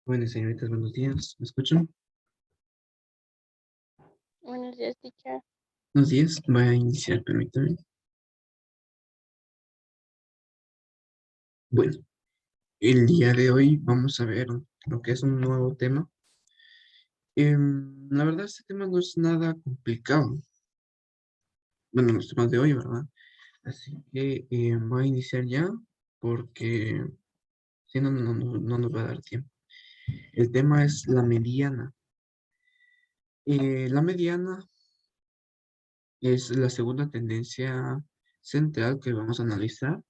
Bueno, señoritas, buenos días. ¿Me escuchan? Buenos días, teacher. Buenos días. Voy a iniciar, permítame. Bueno, el día de hoy vamos a ver lo que es un nuevo tema. La verdad, este tema no es nada complicado. Bueno, los temas de hoy, ¿verdad? Así que voy a iniciar ya porque si no, no nos va a dar tiempo. El tema es la mediana. La mediana es la segunda tendencia central que vamos a analizar.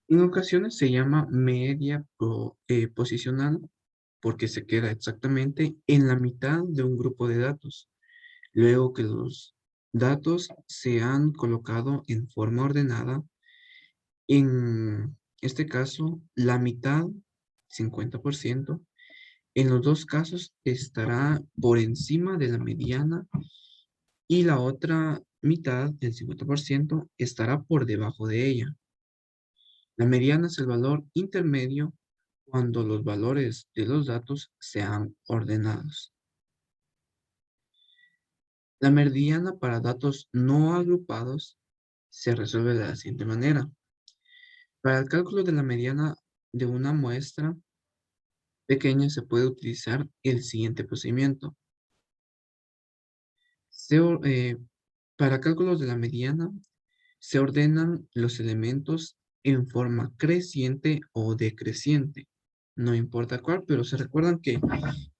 En ocasiones se llama media posicional porque se queda exactamente en la mitad de un grupo de datos, luego que los datos se han colocado en forma ordenada. En este caso, la mitad, 50%, en los dos casos estará por encima de la mediana y la otra mitad, el 50%, estará por debajo de ella. La mediana es el valor intermedio cuando los valores de los datos sean ordenados. La mediana para datos no agrupados se resuelve de la siguiente manera. Para el cálculo de la mediana de una muestra pequeña se puede utilizar el siguiente procedimiento. Se para cálculos de la mediana se ordenan los elementos en forma creciente o decreciente. No importa cuál, pero se recuerdan que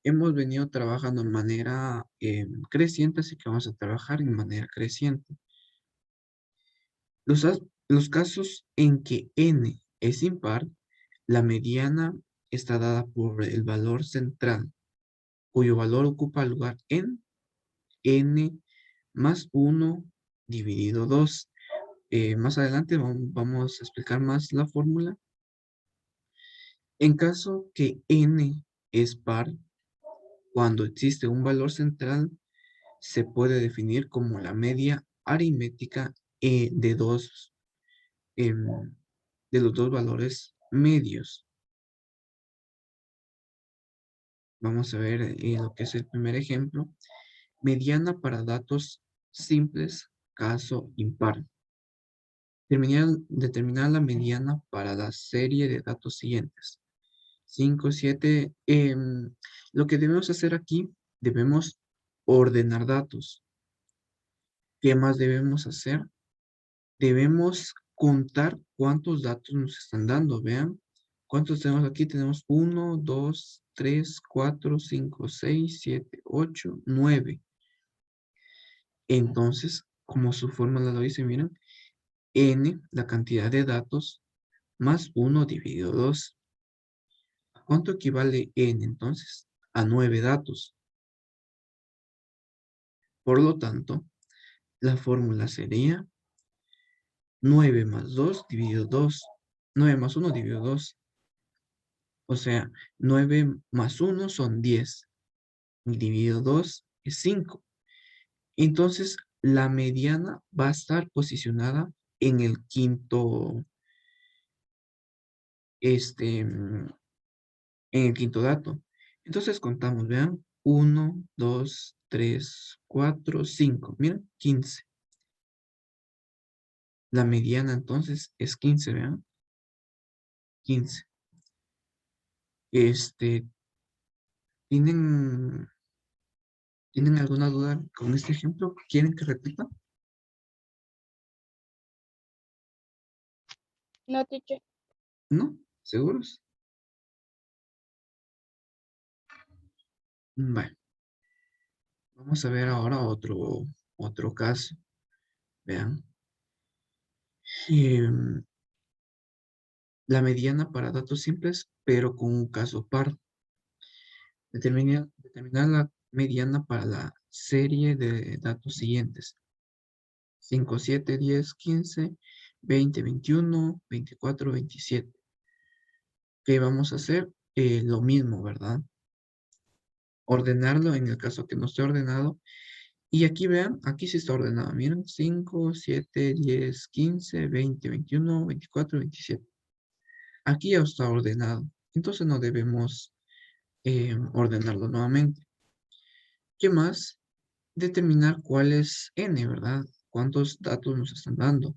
hemos venido trabajando en manera creciente, así que vamos a trabajar en manera creciente. Los casos en que n es impar, la mediana está dada por el valor central, cuyo valor ocupa lugar en n más 1 dividido 2. Más adelante vamos a explicar más la fórmula. En caso que n es par, cuando existe un valor central, se puede definir como la media aritmética de em, de los dos valores medios. Vamos a ver lo que es el primer ejemplo. Mediana para datos simples, caso impar. Determinar la mediana para la serie de datos siguientes. 5, 7. Lo que debemos hacer aquí, debemos ordenar datos. ¿Qué más debemos hacer? Debemos contar cuántos datos nos están dando. Vean, ¿cuántos tenemos aquí? Tenemos 1, 2, 3, 4, 5, 6, 7, 8, 9. Entonces, como su fórmula lo dice, miren, n, la cantidad de datos, más 1 dividido 2. ¿A cuánto equivale n entonces? A 9 datos. Por lo tanto, la fórmula sería 9 más 2 dividido 2. 9 más 1 dividido 2. O sea, 9 más 1 son 10. Y dividido 2 es 5. Entonces, la mediana va a estar posicionada en el quinto, en el quinto dato. Entonces contamos, vean, 1, 2, 3, 4, 5. Miren, 15. La mediana entonces es 15, vean, 15. Este, ¿tienen, ¿tienen alguna duda con este ejemplo? ¿Quieren que repita? No, teacher. ¿No? ¿Seguros? Bueno, vamos a ver ahora otro caso. Vean. Em, la mediana para datos simples, pero con un caso par. Determinar la mediana para la serie de datos siguientes. 5, 7, 10, 15, 20, 21, 24, 27. ¿Qué vamos a hacer? Lo mismo, ¿verdad? Ordenarlo en el caso que no esté ordenado. Y aquí vean, aquí sí está ordenado. Miren, 5, 7, 10, 15, 20, 21, 24, 27. Aquí ya está ordenado. entonces no debemos ordenarlo nuevamente. ¿Qué más? Determinar cuál es n, ¿verdad? ¿Cuántos datos nos están dando?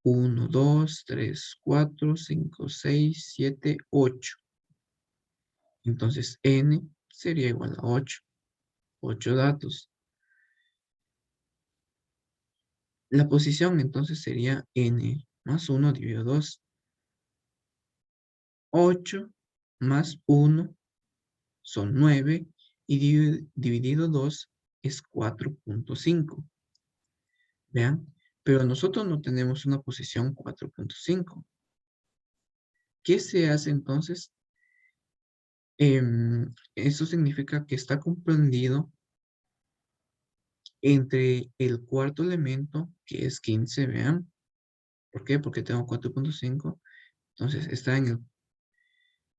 1, 2, 3, 4, 5, 6, 7, 8. Entonces n sería igual a 8. 8 datos. La posición entonces sería n más 1 dividido 2. 8 más 1 son 9 y dividido 2 es 4.5. Vean, pero nosotros no tenemos una posición 4.5. ¿Qué se hace entonces? Eso significa que está comprendido entre el cuarto elemento, que es 15, vean. ¿Por qué? Porque tengo 4.5. Entonces está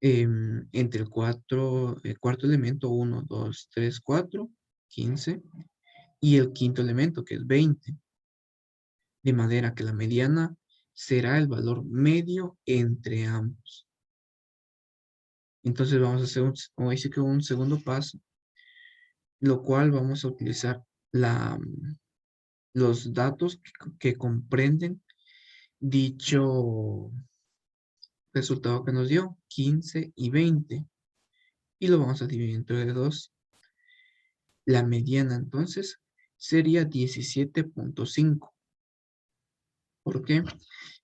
entre el cuarto elemento, 1, 2, 3, 4, 15. Y el quinto elemento, que es 20. De manera que la mediana será el valor medio entre ambos. Entonces vamos a hacer como dice que un segundo paso, lo cual vamos a utilizar los datos que comprenden dicho resultado que nos dio, 15 y 20. Y lo vamos a dividir entre 2. La mediana entonces sería 17.5. ¿Por qué?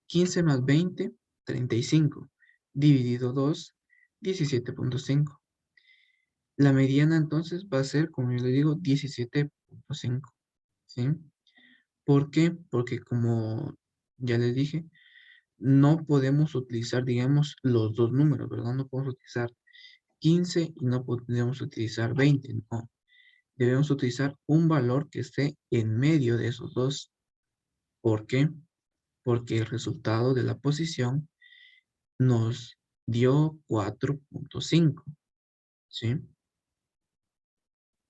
15 más 20, 35. Dividido 2, 17.5. La mediana entonces va a ser, como yo le digo, 17.5. ¿Sí? ¿Por qué? Porque como ya les dije, no podemos utilizar, digamos, los dos números, ¿verdad? No podemos utilizar 15 y no podemos utilizar 20, no. Debemos utilizar un valor que esté en medio de esos dos. ¿Por qué? Porque el resultado de la posición nos dio 4.5. ¿Sí?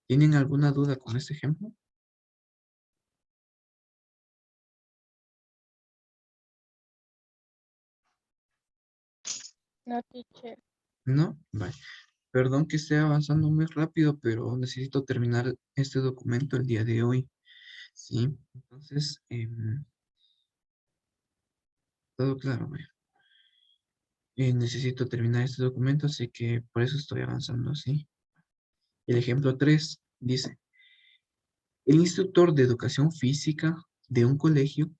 ¿Tienen alguna duda con este ejemplo? No, teacher. ¿No? Vale. Perdón que esté avanzando muy rápido, pero necesito terminar este documento el día de hoy. ¿Sí? Entonces, todo claro, vaya. Necesito terminar este documento, así que por eso estoy avanzando así. El ejemplo 3 dice, el instructor de educación física de un colegio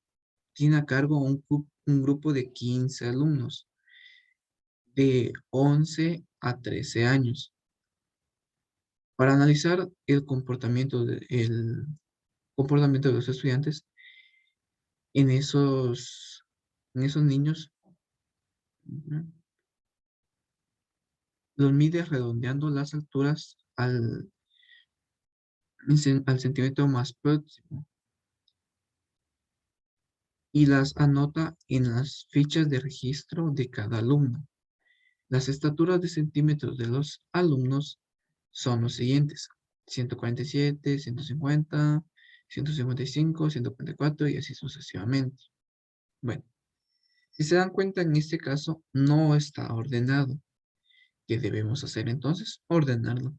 tiene a cargo un grupo de 15 alumnos de 11 a 13 años. Para analizar el comportamiento de los estudiantes en esos niños, ujú, los mide redondeando las alturas al centímetro más próximo y las anota en las fichas de registro de cada alumno. Las estaturas de centímetros de los alumnos son los siguientes: 147, 150, 155, 144 y así sucesivamente. Bueno, si se dan cuenta, en este caso no está ordenado. ¿Qué debemos hacer entonces? Ordenarlo.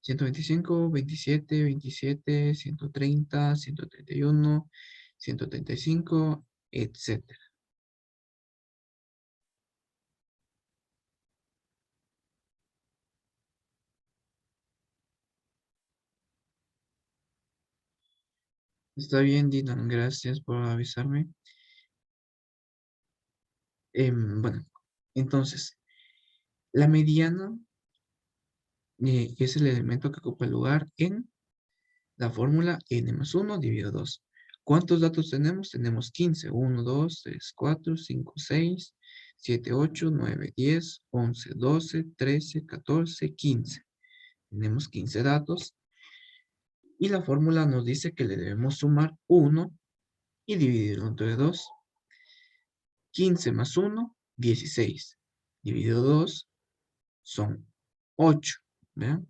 125, 27, 27, 130, 131, 135, etcétera. Está bien, Dylan, gracias por avisarme. Bueno, entonces, la mediana es el elemento que ocupa el lugar en la fórmula n más 1 dividido 2. ¿Cuántos datos tenemos? Tenemos 15. 1, 2, 3, 4, 5, 6, 7, 8, 9, 10, 11, 12, 13, 14, 15. Tenemos 15 datos y la fórmula nos dice que le debemos sumar 1 y dividirlo entre 2. 15 más 1, 16. Dividido 2 son 8. ¿Vean?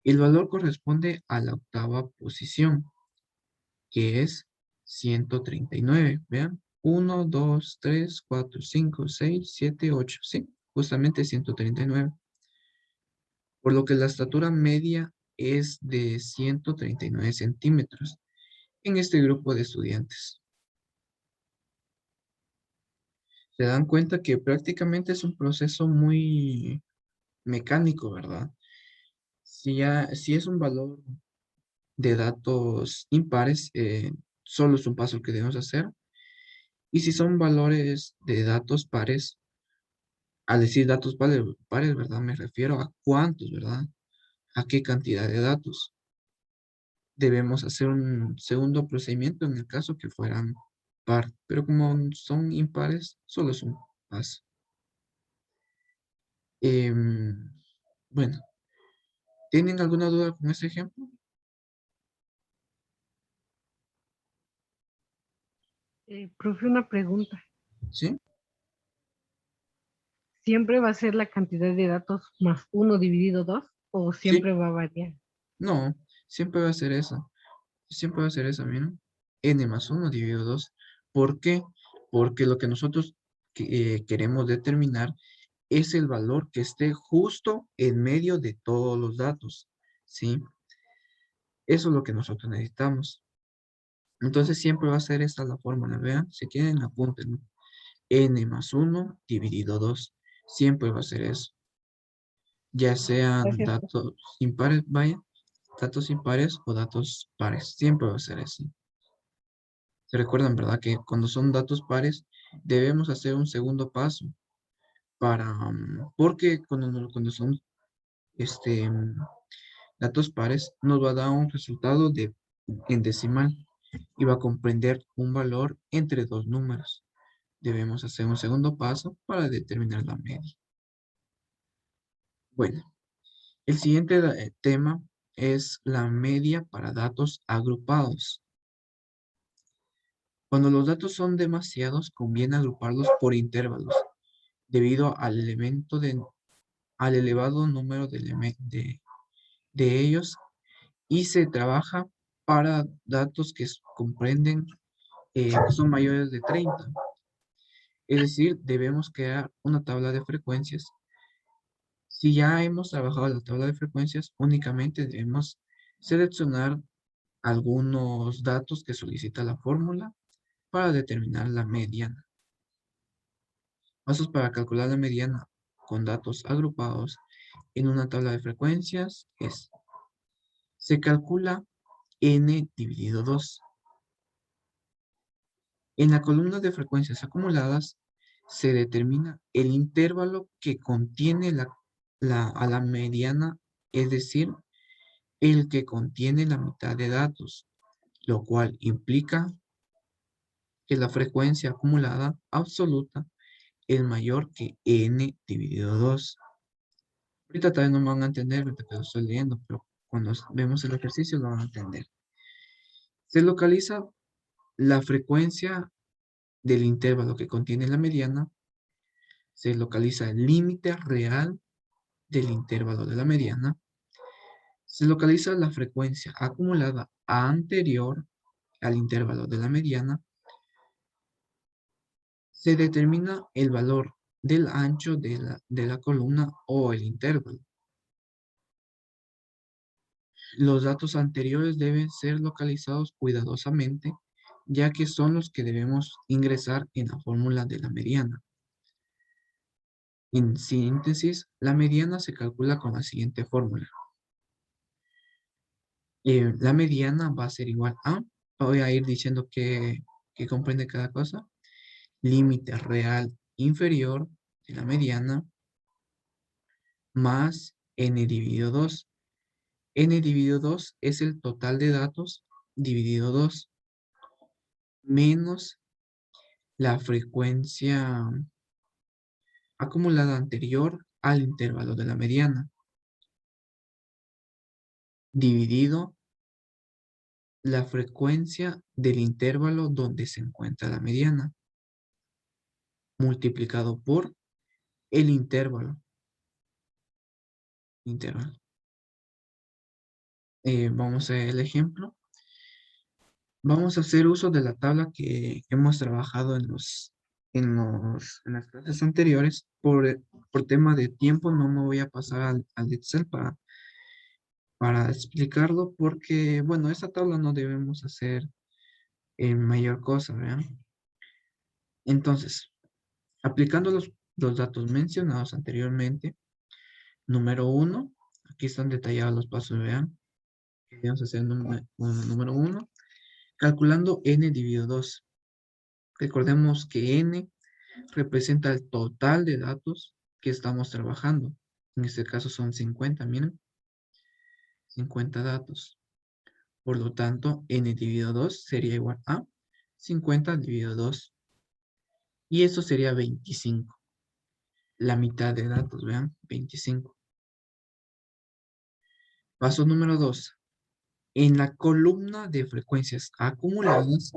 El valor corresponde a la octava posición, que es 139. Vean, 1, 2, 3, 4, 5, 6, 7, 8. Sí, justamente 139. Por lo que la estatura media es de 139 centímetros en este grupo de estudiantes. Se dan cuenta que prácticamente es un proceso muy mecánico, ¿verdad? Si es un valor de datos impares, solo es un paso que debemos hacer. Y si son valores de datos pares, al decir datos pares, ¿verdad? Me refiero a cuántos, ¿verdad? A qué cantidad de datos. Debemos hacer un segundo procedimiento en el caso que fueran par, pero como son impares, solo es un paso. Em, bueno, ¿tienen alguna duda con este ejemplo? Profe, una pregunta. ¿Sí? ¿Siempre va a ser la cantidad de datos más uno dividido 2 o Sí. siempre va a variar? No, siempre va a ser eso. Siempre va a ser eso, mira. N más 1 dividido 2. ¿Por qué? Porque lo que nosotros queremos determinar es el valor que esté justo en medio de todos los datos, ¿sí? Eso es lo que nosotros necesitamos. Entonces siempre va a ser esta la fórmula, vean, si quieren apúntenlo. N más 1 dividido 2. Siempre va a ser eso. Ya sean Gracias. datos impares, vaya, datos impares o datos pares. Siempre va a ser así. Se recuerdan, ¿verdad? Que cuando son datos pares, debemos hacer un segundo paso para, porque cuando son este, datos pares, nos va a dar un resultado en decimal y va a comprender un valor entre dos números. Debemos hacer un segundo paso para determinar la media. Bueno, el siguiente tema es la media para datos agrupados. Cuando los datos son demasiados, conviene agruparlos por intervalos, debido al elevado número de ellos, y se trabaja para datos que comprenden, que son mayores de 30. Es decir, debemos crear una tabla de frecuencias. Si ya hemos trabajado la tabla de frecuencias, únicamente debemos seleccionar algunos datos que solicita la fórmula para determinar la mediana. Pasos para calcular la mediana con datos agrupados en una tabla de frecuencias es: se calcula n dividido 2. En la columna de frecuencias acumuladas se determina el intervalo que contiene a la mediana, es decir, el que contiene la mitad de datos, lo cual implica que la frecuencia acumulada absoluta es mayor que n dividido 2. Ahorita todavía no me van a entender ahorita que lo estoy leyendo, pero cuando vemos el ejercicio lo van a entender. Se localiza la frecuencia del intervalo que contiene la mediana, se localiza el límite real del intervalo de la mediana, se localiza la frecuencia acumulada anterior al intervalo de la mediana, se determina el valor del ancho de la columna o el intervalo. Los datos anteriores deben ser localizados cuidadosamente, ya que son los que debemos ingresar en la fórmula de la mediana. En síntesis, la mediana se calcula con la siguiente fórmula. La mediana va a ser igual a, voy a ir diciendo que comprende cada cosa, límite real inferior de la mediana más n dividido 2. N dividido 2 es el total de datos dividido 2 menos la frecuencia acumulada anterior al intervalo de la mediana, dividido la frecuencia del intervalo donde se encuentra la mediana, multiplicado por el intervalo. Vamos a ver el ejemplo. Vamos a hacer uso de la tabla que hemos trabajado en las clases anteriores. Por tema de tiempo no me voy a pasar al Excel para explicarlo porque, bueno, esta tabla no debemos hacer mayor cosa, ¿vean? Entonces, aplicando los datos mencionados anteriormente, número uno, aquí están detallados los pasos, vean. Vamos a hacer número uno, calculando n dividido 2. Recordemos que n representa el total de datos que estamos trabajando. En este caso son 50, miren, 50 datos. Por lo tanto, n dividido 2 sería igual a 50 dividido 2. Y eso sería 25. La mitad de datos, vean, 25. Paso número 2. En la columna de frecuencias acumuladas,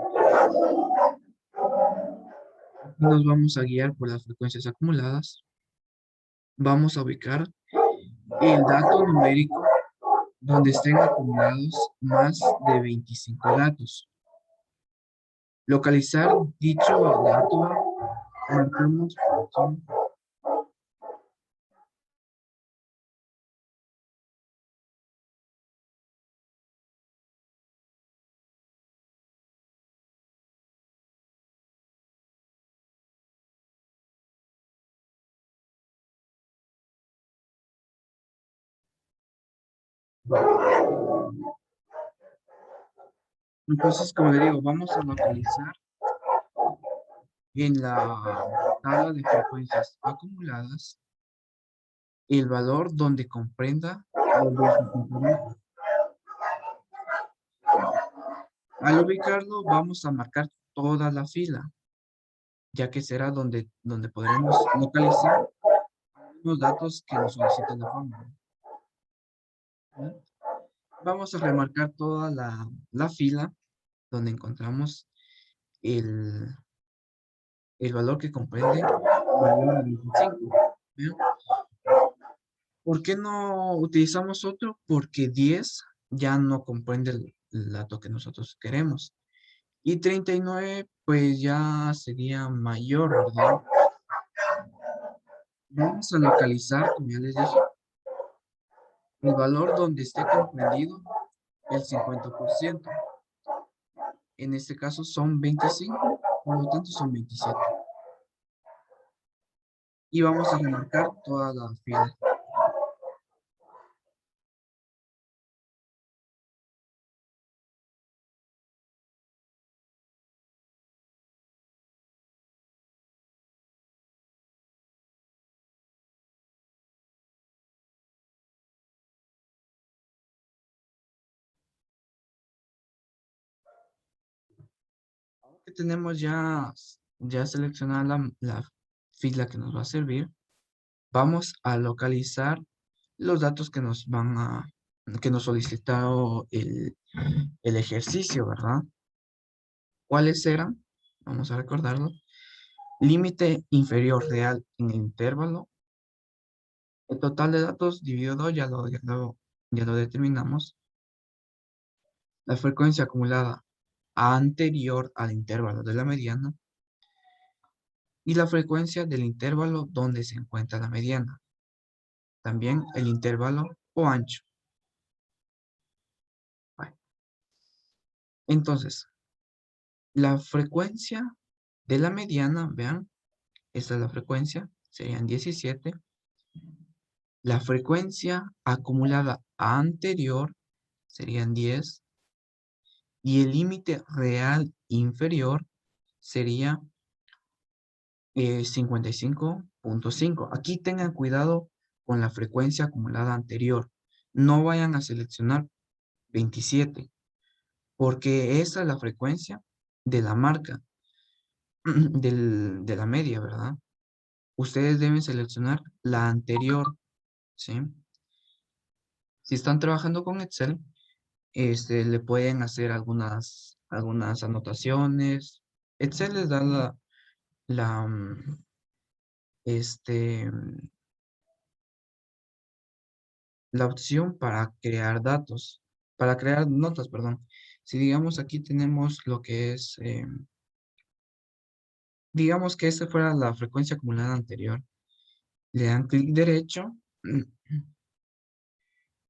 nos vamos a guiar por las frecuencias acumuladas. Vamos a ubicar el dato numérico donde estén acumulados más de 25 datos. Localizar dicho dato, marcamos entonces, como le digo, vamos a localizar en la tabla de frecuencias acumuladas el valor donde comprenda los dos componentes. Al ubicarlo, vamos a marcar toda la fila, ya que será donde podremos localizar los datos que nos solicita la fórmula. ¿Sí? Vamos a remarcar toda la fila donde encontramos el, el valor que comprende el valor de 25. ¿Bien? ¿Por qué no utilizamos otro? Porque 10 ya no comprende el dato que nosotros queremos. Y 39 pues ya sería mayor, ¿verdad? Vamos a localizar, como ya les dije, el valor donde esté comprendido el 50%. En este caso son 25, por lo tanto son 27. Y vamos a remarcar toda la fila. Ahora que tenemos ya seleccionada la fila que nos va a servir, vamos a localizar los datos que nos solicitó el ejercicio, ¿verdad? ¿Cuáles eran? Vamos a recordarlo. Límite inferior real en el intervalo. El total de datos dividido 2 ya lo determinamos. La frecuencia acumulada anterior al intervalo de la mediana. Y la frecuencia del intervalo donde se encuentra la mediana. También el intervalo o ancho. Vale. Entonces, la frecuencia de la mediana, vean, esta es la frecuencia, serían 17. La frecuencia acumulada anterior serían 10. Y el límite real inferior sería 55.5. Aquí tengan cuidado con la frecuencia acumulada anterior. No vayan a seleccionar 27, porque esa es la frecuencia de la marca, de la media, ¿verdad? Ustedes deben seleccionar la anterior, ¿sí? Si están trabajando con Excel, le pueden hacer algunas anotaciones. Excel les da la, mm, este, la opción para crear notas, perdón. Si digamos aquí tenemos lo que es, digamos que esta fuera la frecuencia acumulada anterior, le dan clic derecho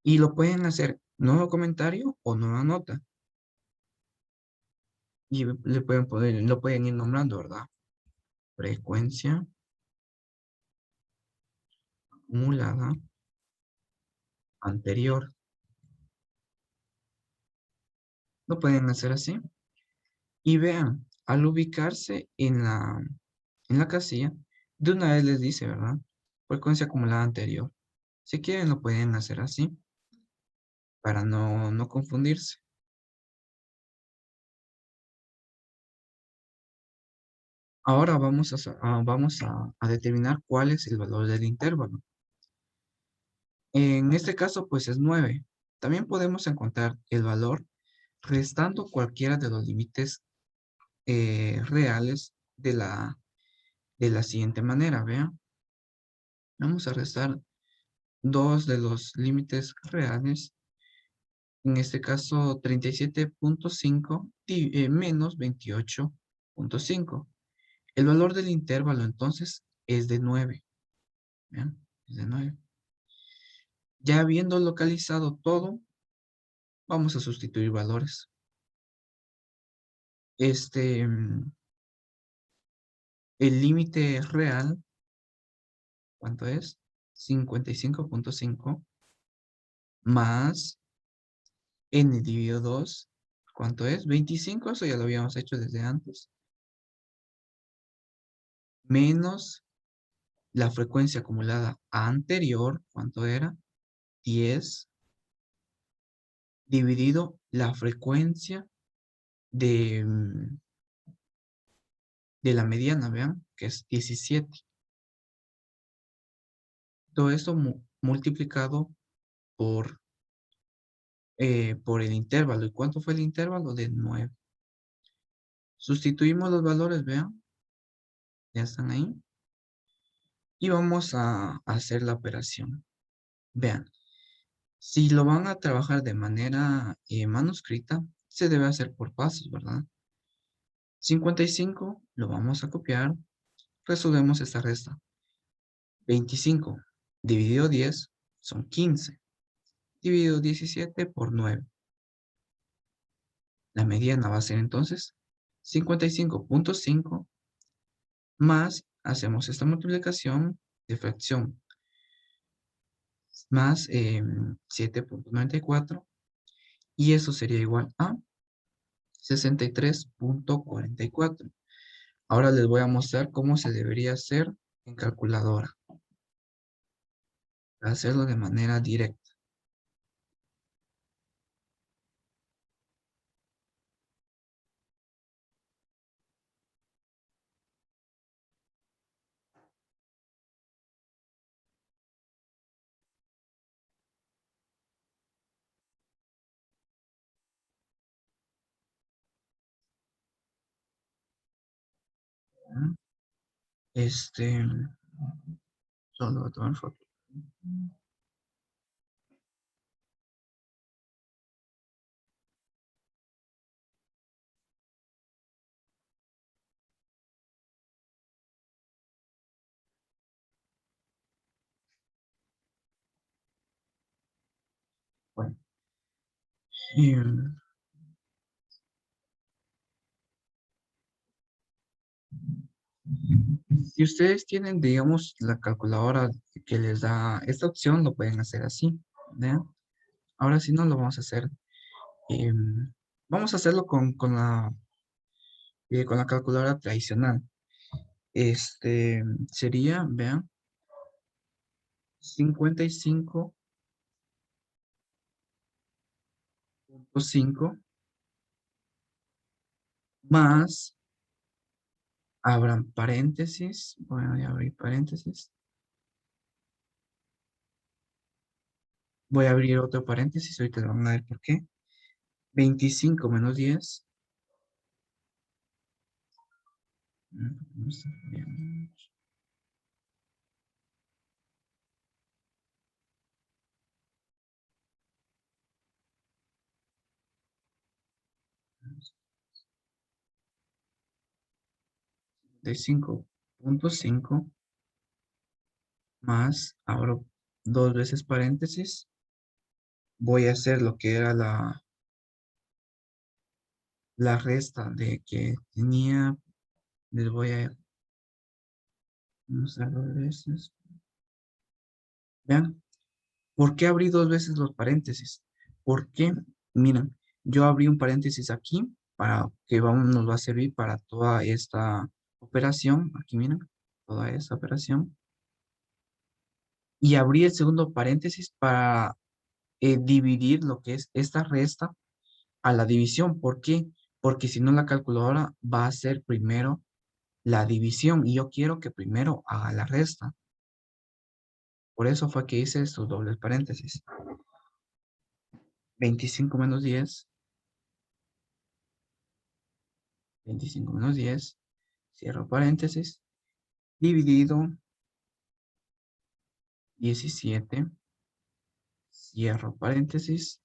y lo pueden hacer nuevo comentario o nueva nota. Y le pueden poner, lo pueden ir nombrando, ¿verdad? Frecuencia acumulada anterior. Lo pueden hacer así. Y vean, al ubicarse en la casilla, de una vez les dice, ¿verdad? Frecuencia acumulada anterior. Si quieren, lo pueden hacer así, para no confundirse. Ahora vamos a determinar cuál es el valor del intervalo. En este caso, pues es 9. También podemos encontrar el valor restando cualquiera de los límites reales de la siguiente manera, vean. Vamos a restar dos de los límites reales, en este caso 37.5 menos 28.5. El valor del intervalo entonces es de 9. ¿Vean? Es de 9. Ya habiendo localizado todo, vamos a sustituir valores. El límite real, ¿cuánto es? 55.5 más n dividido 2, ¿cuánto es? 25, eso ya lo habíamos hecho desde antes. Menos la frecuencia acumulada anterior, ¿cuánto era? 10 dividido la frecuencia de, de la mediana, vean, que es 17. Todo esto multiplicado por, por el intervalo. ¿Y cuánto fue el intervalo? De 9. Sustituimos los valores, vean, ya están ahí. Y vamos a hacer la operación. Vean, si lo van a trabajar de manera manuscrita, se debe hacer por pasos, ¿verdad? 55 lo vamos a copiar, resolvemos esta resta. 25 dividido 10 son 15, dividido 17 por 9. La mediana va a ser entonces 55.5 más, hacemos esta multiplicación de fracción, más 7.94, y eso sería igual a 63.44. Ahora les voy a mostrar cómo se debería hacer en calculadora, para hacerlo de manera directa. ¿Mm? Este, solo voy a tomar foto. Bueno, em, si ustedes tienen, digamos, la calculadora que les da esta opción, lo pueden hacer así, ¿vean? Ahora sí no lo vamos a hacer. Vamos a hacerlo con la calculadora tradicional. Sería, vean, 55.5 más, abran paréntesis, voy a abrir paréntesis, voy a abrir otro paréntesis, ahorita lo van a ver por qué. 25 menos 10. No está bien. de 5.5 más, abro 2 veces paréntesis, voy a hacer lo que era la resta de que tenía, les voy a usar 2 veces. Vean, ¿por qué abrí 2 veces los paréntesis? Porque, miren, yo abrí un paréntesis aquí para que nos va a servir para toda esta operación. Aquí miren, toda esta operación. Y abrí el segundo paréntesis para dividir lo que es esta resta a la división. ¿Por qué? Porque si no la calculadora va a hacer primero la división y yo quiero que primero haga la resta. Por eso fue que hice estos dobles paréntesis. 25 menos 10. 25 menos 10. Cierro paréntesis. Dividido 17. Cierro paréntesis.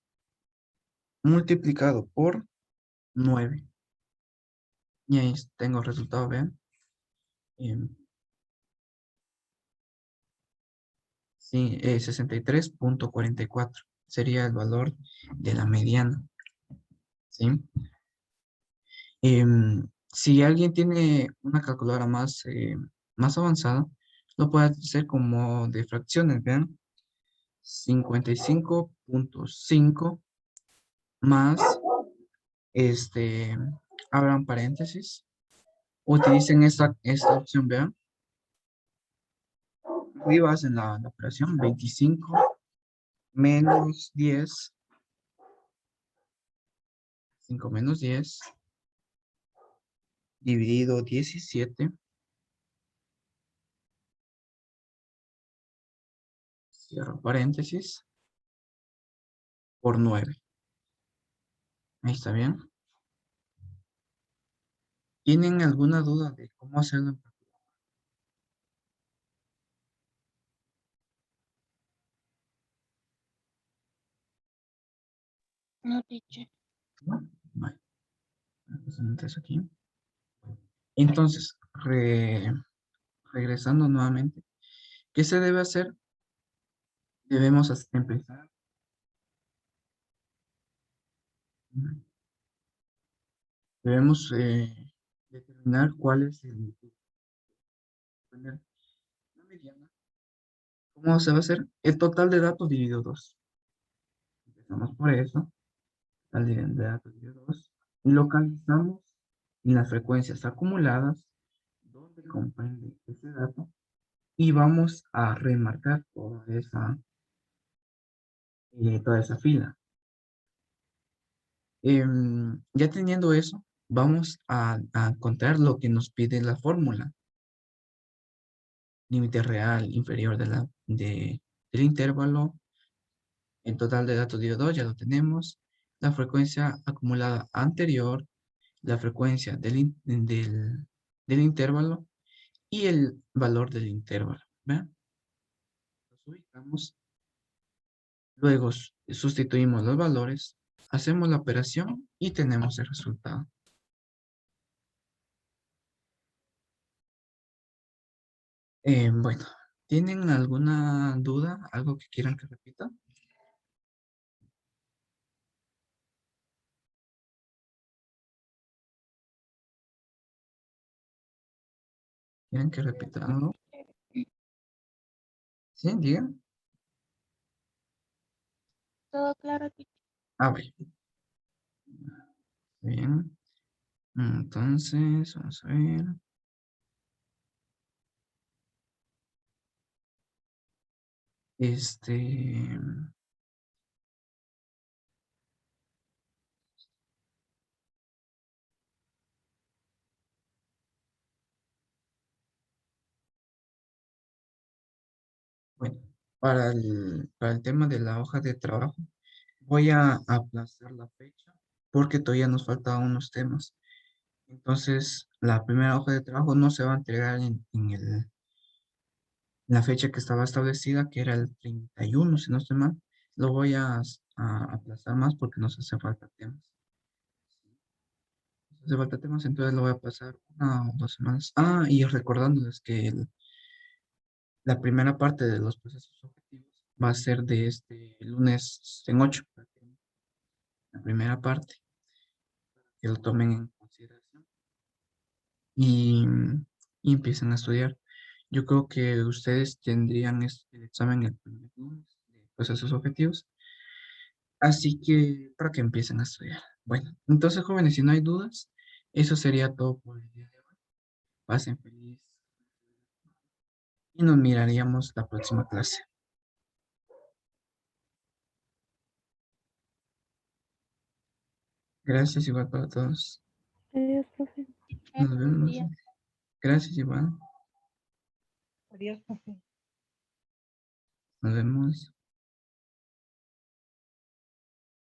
Multiplicado por 9. Y ahí tengo el resultado, vean. Sí, 63.44 sería el valor de la mediana. ¿Sí? Si alguien tiene una calculadora más avanzada, lo puede hacer como de fracciones, vean. 55.5 más, abran paréntesis, utilicen esta opción, vean. Arriba hacen la operación 25 menos 10, 5 menos 10, dividido 17, cierro paréntesis, por 9. Ahí está bien. ¿Tienen alguna duda de cómo hacerlo? No, teacher. ¿No? Vale. Entonces aquí. Entonces, regresando nuevamente, ¿qué se debe hacer? Debemos empezar. Debemos determinar cuál es la mediana. ¿Cómo se va a hacer? El total de datos dividido 2. Empezamos por eso. Total de datos dividido 2. Localizamos en las frecuencias acumuladas donde comprende ese dato y vamos a remarcar toda esa fila. Ya teniendo eso, vamos a contar lo que nos pide la fórmula. Límite real inferior del intervalo. El total de datos dividido 2 ya lo tenemos. La frecuencia acumulada anterior, la frecuencia del intervalo y el valor del intervalo. ¿Vean? Los ubicamos. Luego sustituimos los valores, hacemos la operación y tenemos el resultado. Bueno, ¿tienen alguna duda? ¿Algo que quieran que repita? ¿Quieren que repita algo? ¿Sí? Digan. Todo claro, teacher. Bueno. Bien. Entonces, vamos a ver. Este... Bueno, para el tema de la hoja de trabajo, voy a aplazar la fecha porque todavía nos faltan unos temas. Entonces, la primera hoja de trabajo no se va a entregar en la fecha que estaba establecida, que era el 31, si no estoy mal. Lo voy a aplazar más porque nos hace falta temas. hace falta temas, entonces lo voy a pasar 1 o 2 semanas. Ah, y recordándoles que la primera parte de los procesos objetivos va a ser de este lunes en 8. La primera parte, que lo tomen en consideración y, y empiecen a estudiar. Yo creo que ustedes tendrían el examen el primer lunes de procesos objetivos, así que para que empiecen a estudiar. Bueno, entonces jóvenes, si no hay dudas, eso sería todo por el día de hoy. Pasen feliz y nos miraríamos la próxima clase. Gracias igual para todos. Adiós, profe. Nos Buenos vemos. días. Gracias igual. Adiós, profe. Nos vemos.